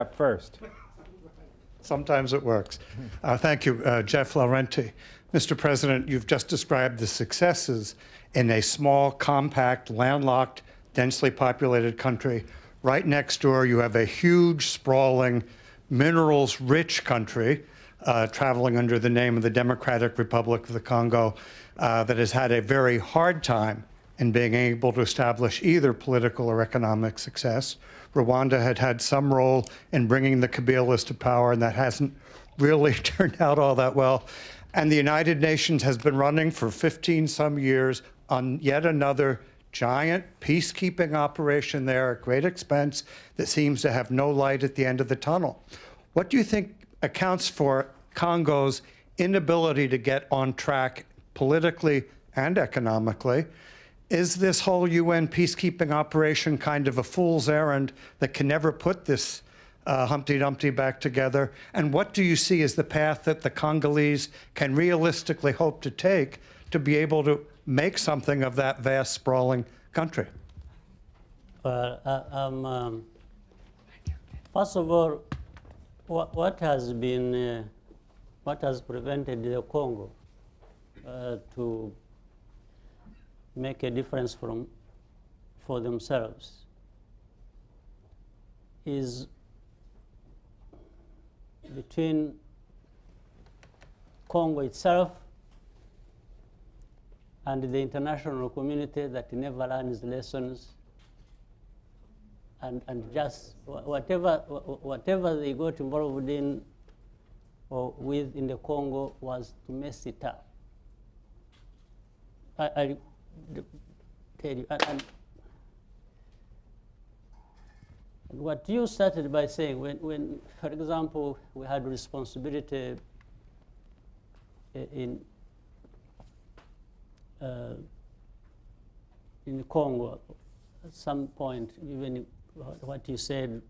up first. Sometimes it works. Thank you, Jeff Laurenti. Mr. President, you've just described the successes in a small, compact, landlocked, densely populated country. Right next door, you have a huge, sprawling, minerals-rich country traveling under the name of the Democratic Republic of the Congo that has had a very hard time in being able to establish either political or economic success. Rwanda had had some role in bringing the Kabilas to power, and that hasn't really turned out all that well. And the United Nations has been running for 15-some years on yet another giant peacekeeping operation there at great expense that seems to have no light at the end of the tunnel. What do you think accounts for Congo's inability to get on track politically and economically? Is this whole UN peacekeeping operation kind of a fool's errand that can never put this Humpty Dumpty back together? And what do you see as the path that the Congolese can realistically hope to take to be able to make something of that vast, sprawling country? Well, first of all, what has prevented the Congo to make a difference for themselves is between Congo itself and the international community that never learns lessons, and just whatever they got involved in or with in the Congo was to mess it up. I tell you, and what you started by saying, when, for example, we had responsibility in Congo, at some point, even what you said,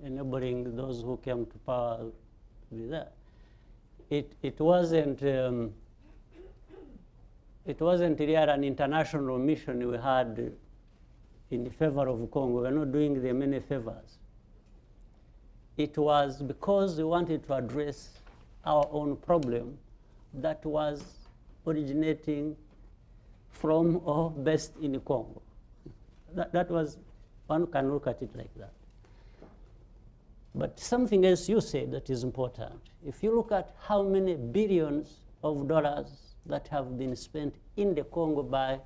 enabling those who came to power to be there, it wasn't really an international mission we had in favor of Congo. We're not doing them any favors. It was because we wanted to address our own problem that was originating from or based in Congo. That was, one can look at it like that. But something else you said that is important. If you look at how many billions of dollars that have been spent in the Congo by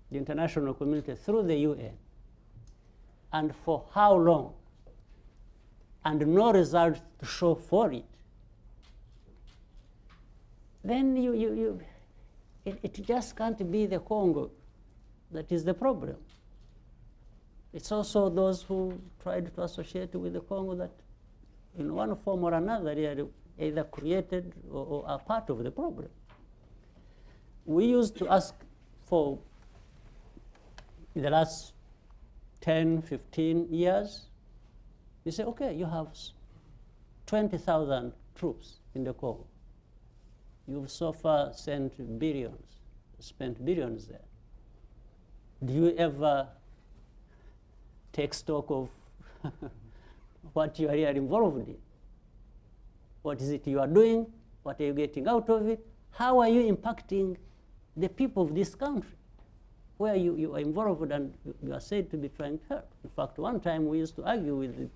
the international community through the UN, and for how long, and no result to show for it, then it just can't be the Congo that is the problem. It's also those who tried to associate with the Congo that in one form or another they are either created or are part of the problem. We used to ask for, in the last 10, 15 years, you say, okay, you have 20,000 troops in the Congo. You've so far spent billions there. Do you ever take stock of what you are here involved in? What is it you are doing? What are you getting out of it? How are you impacting the people of this country where you are involved and you are said to be trying to help? In fact, one time we used to argue with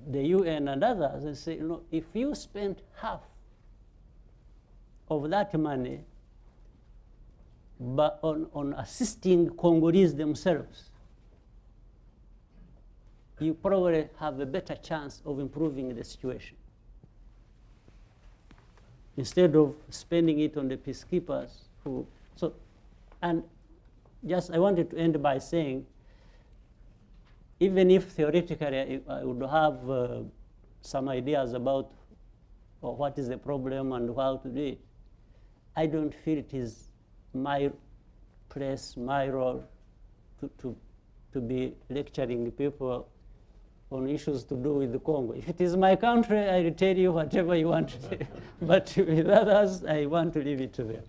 the UN and others and say, you know, if you spent half of that money but on assisting Congolese themselves, you probably have a better chance of improving the situation, instead of spending it on the peacekeepers who, so, and just I wanted to end by saying, even if theoretically I would have some ideas about what is the problem and how to do it, I don't feel it is my place, my role to be lecturing people on issues to do with the Congo. If it is my country, I will tell you whatever you want to say. But with others, I want to leave it to them.